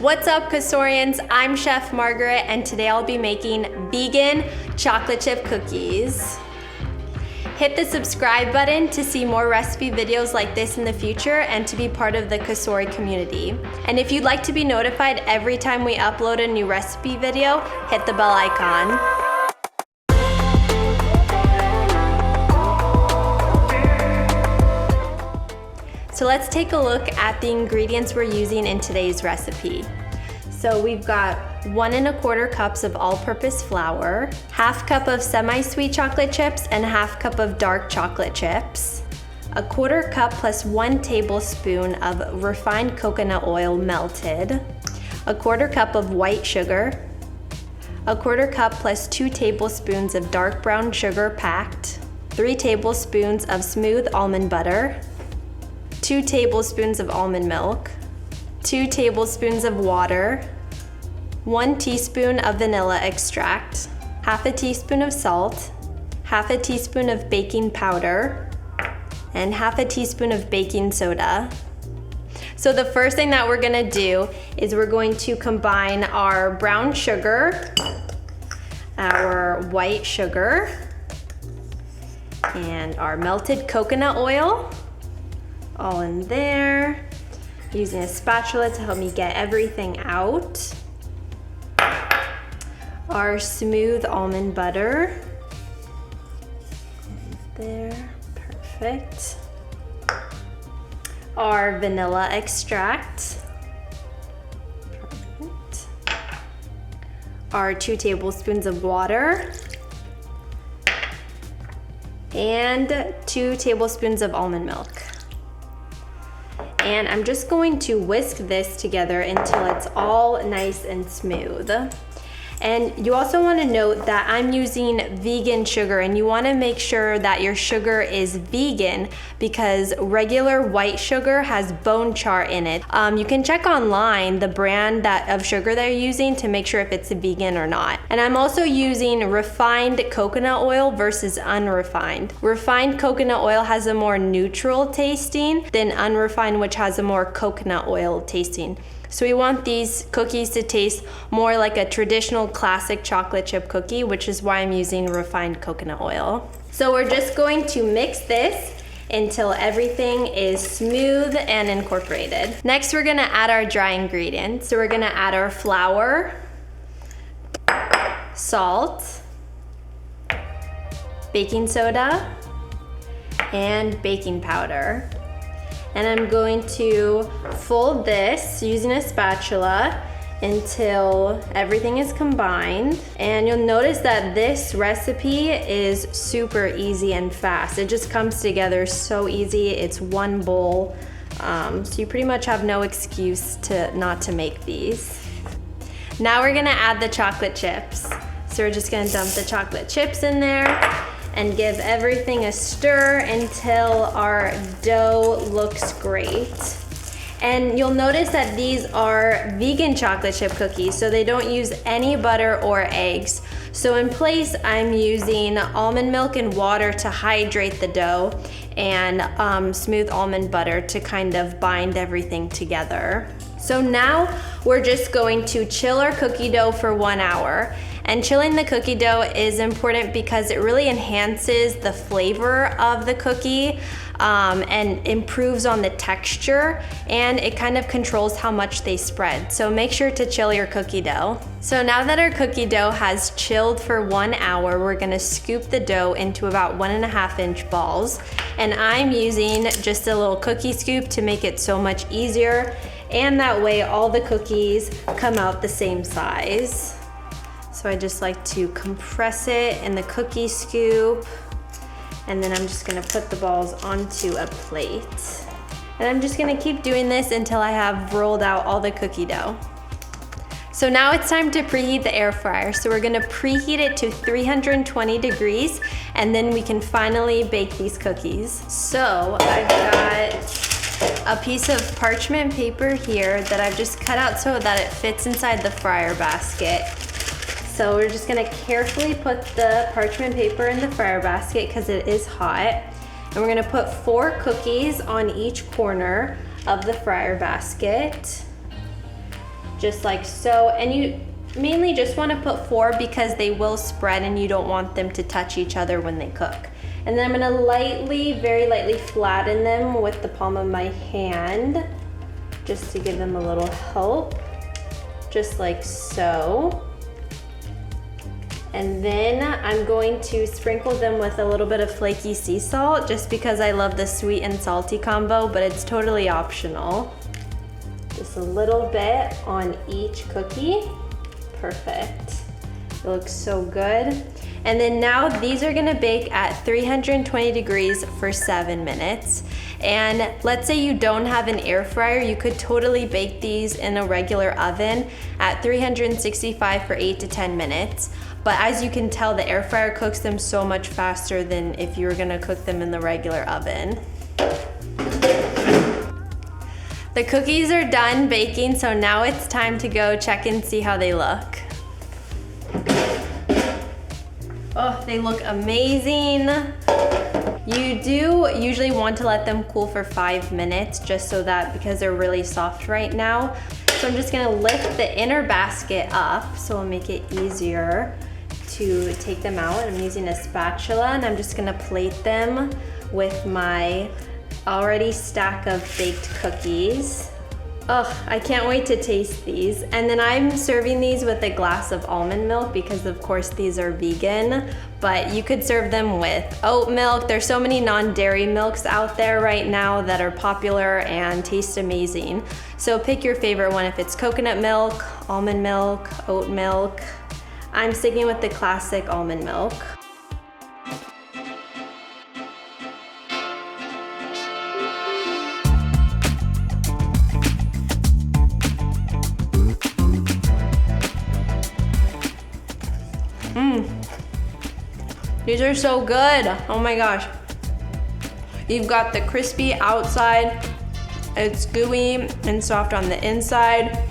What's up, Cosorians? I'm Chef Margaret, and today I'll be making vegan chocolate chip cookies. Hit the subscribe button to see more recipe videos like this in the future and to be part of the Cosori community. And if you'd like to be notified every time we upload a new recipe video, hit the bell icon. So let's take a look at the ingredients we're using in today's recipe. So we've got 1 1/4 cups of all-purpose flour, 1/2 cup of semi-sweet chocolate chips, and 1/2 cup of dark chocolate chips, 1/4 cup plus 1 tablespoon of refined coconut oil melted, 1/4 cup of white sugar, 1/4 cup plus 2 tablespoons of dark brown sugar packed, 3 tablespoons of smooth almond butter, 2 tablespoons of almond milk, 2 tablespoons of water, 1 teaspoon of vanilla extract, 1/2 teaspoon of salt, 1/2 teaspoon of baking powder, and 1/2 teaspoon of baking soda. So the first thing that we're gonna do is we're going to combine our brown sugar, our white sugar, and our melted coconut oil, all in there, using a spatula to help me get everything out. Our smooth almond butter, there, perfect. Our vanilla extract, perfect. Our 2 tablespoons of water, and 2 tablespoons of almond milk. And I'm just going to whisk this together until it's all nice and smooth. And you also want to note that I'm using vegan sugar, and you want to make sure that your sugar is vegan because regular white sugar has bone char in it. You can check online the brand of sugar they're using to make sure if it's vegan or not. And I'm also using refined coconut oil versus unrefined. Refined coconut oil has a more neutral tasting than unrefined, which has a more coconut oil tasting. So we want these cookies to taste more like a traditional classic chocolate chip cookie, which is why I'm using refined coconut oil. So we're just going to mix this until everything is smooth and incorporated. Next, we're gonna add our dry ingredients. So we're gonna add our flour, salt, baking soda, and baking powder. And I'm going to fold this using a spatula until everything is combined. And you'll notice that this recipe is super easy and fast. It just comes together so easy. It's one bowl. So you pretty much have no excuse not to make these. Now we're gonna add the chocolate chips. So we're just gonna dump the chocolate chips in there and give everything a stir until our dough looks great. And you'll notice that these are vegan chocolate chip cookies, so they don't use any butter or eggs. So in place, I'm using almond milk and water to hydrate the dough, and smooth almond butter to kind of bind everything together. So now we're just going to chill our cookie dough for 1 hour. And chilling the cookie dough is important because it really enhances the flavor of the cookie and improves on the texture, and it kind of controls how much they spread. So make sure to chill your cookie dough. So now that our cookie dough has chilled for 1 hour, we're gonna scoop the dough into about 1.5 inch balls. And I'm using just a little cookie scoop to make it so much easier. And that way all the cookies come out the same size. So I just like to compress it in the cookie scoop, and then I'm just gonna put the balls onto a plate. And I'm just gonna keep doing this until I have rolled out all the cookie dough. So now it's time to preheat the air fryer. So we're gonna preheat it to 320 degrees, and then we can finally bake these cookies. So I've got a piece of parchment paper here that I've just cut out so that it fits inside the fryer basket. So we're just gonna carefully put the parchment paper in the fryer basket because it is hot. And we're gonna put 4 cookies on each corner of the fryer basket. just like so. And you mainly just want to put 4 because they will spread and you don't want them to touch each other when they cook. And then I'm gonna lightly, very lightly flatten them with the palm of my hand, just to give them a little help, just like so. And then I'm going to sprinkle them with a little bit of flaky sea salt, just because I love the sweet and salty combo, but it's totally optional. Just a little bit on each cookie. Perfect. It looks so good. And then now these are gonna bake at 320 degrees for 7 minutes. And let's say you don't have an air fryer, you could totally bake these in a regular oven at 365 for 8 to 10 minutes. But as you can tell, the air fryer cooks them so much faster than if you were gonna cook them in the regular oven. The cookies are done baking, so now it's time to go check and see how they look. Oh, they look amazing. You do usually want to let them cool for 5 minutes, just so that, because they're really soft right now. So I'm just gonna lift the inner basket up, so it'll make it easier to take them out. I'm using a spatula, and I'm just gonna plate them with my already stack of baked cookies. Oh, I can't wait to taste these. And then I'm serving these with a glass of almond milk because of course these are vegan, but you could serve them with oat milk. There's so many non-dairy milks out there right now that are popular and taste amazing. So pick your favorite one if it's coconut milk, almond milk, oat milk. I'm sticking with the classic almond milk. These are so good. Oh my gosh. You've got the crispy outside. It's gooey and soft on the inside.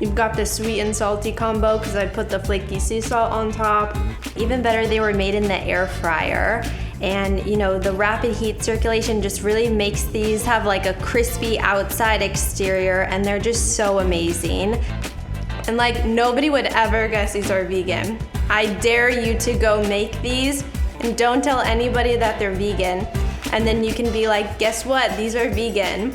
You've got the sweet and salty combo because I put the flaky sea salt on top. Even better, they were made in the air fryer. And you know, the rapid heat circulation just really makes these have like a crispy outside exterior, and they're just so amazing. And like, nobody would ever guess these are vegan. I dare you to go make these and don't tell anybody that they're vegan. And then you can be like, guess what? These are vegan.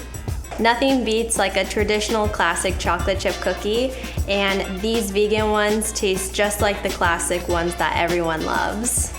Nothing beats like a traditional classic chocolate chip cookie, and these vegan ones taste just like the classic ones that everyone loves.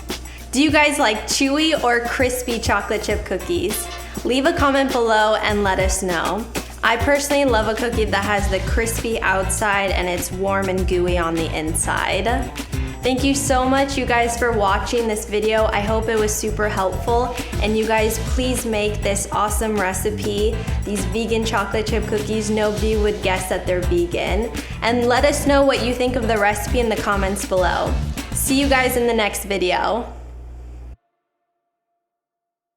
Do you guys like chewy or crispy chocolate chip cookies? Leave a comment below and let us know. I personally love a cookie that has the crispy outside and it's warm and gooey on the inside. Thank you so much, you guys, for watching this video. I hope it was super helpful, and you guys please make this awesome recipe, these vegan chocolate chip cookies. Nobody would guess that they're vegan. And let us know what you think of the recipe in the comments below. See you guys in the next video.